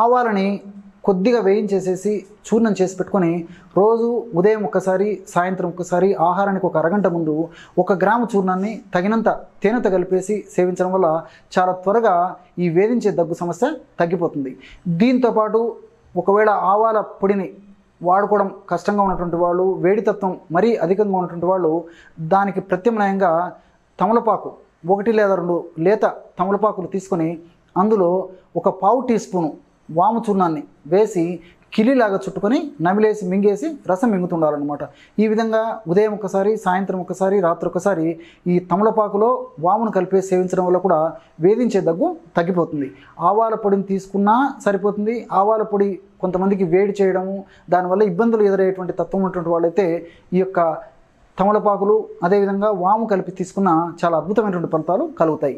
ఆవాలని కొద్దిగా వేయించేసేసి చూర్ణం చేసి పెట్టుకొని రోజు ఉదయం ఒక్కసారి సాయంత్రం ఒక్కసారి ఆహారానికి ఒక అరగంట ముందు 1 గ్రాము చూర్ణాన్ని తగినంత తేనెతో కలిపేసి సేవించడం వల్ల చాలా త్వరగా ఈ వేధించే దగ్గు సమస్య తగ్గిపోతుంది. దీంతోపాటు ఒకవేళ ఆవాల పొడిని వాడుకోవడం కష్టంగా ఉన్నటువంటి వాళ్ళు, వేడితత్వం మరీ అధికంగా ఉన్నటువంటి వాళ్ళు దానికి ప్రత్యామ్నాయంగా తమలపాకు 1 లేదా 2 లేత తమలపాకులు తీసుకొని అందులో ఒక పావు టీ స్పూను వాము చూర్ణాన్ని వేసి కిలిలాగా చుట్టుకొని నమిలేసి మింగేసి రసం మింగుతుండాలన్నమాట. ఈ విధంగా ఉదయం ఒకసారి, సాయంత్రం ఒకసారి, రాత్రి ఒకసారి ఈ తమలపాకులో వామును కలిపేసి సేవించడం వల్ల కూడా వేధించే దగ్గు తగ్గిపోతుంది. ఆవాల పొడిని తీసుకున్నా సరిపోతుంది. ఆవాల పొడి కొంతమందికి వేడి చేయడము, దానివల్ల ఇబ్బందులు ఎదురయ్యేటువంటి తత్వం ఉన్నటువంటి వాళ్ళైతే ఈ యొక్క తమలపాకులు అదేవిధంగా వాము కలిపి తీసుకున్న చాలా అద్భుతమైనటువంటి ఫలితాలు కలుగుతాయి.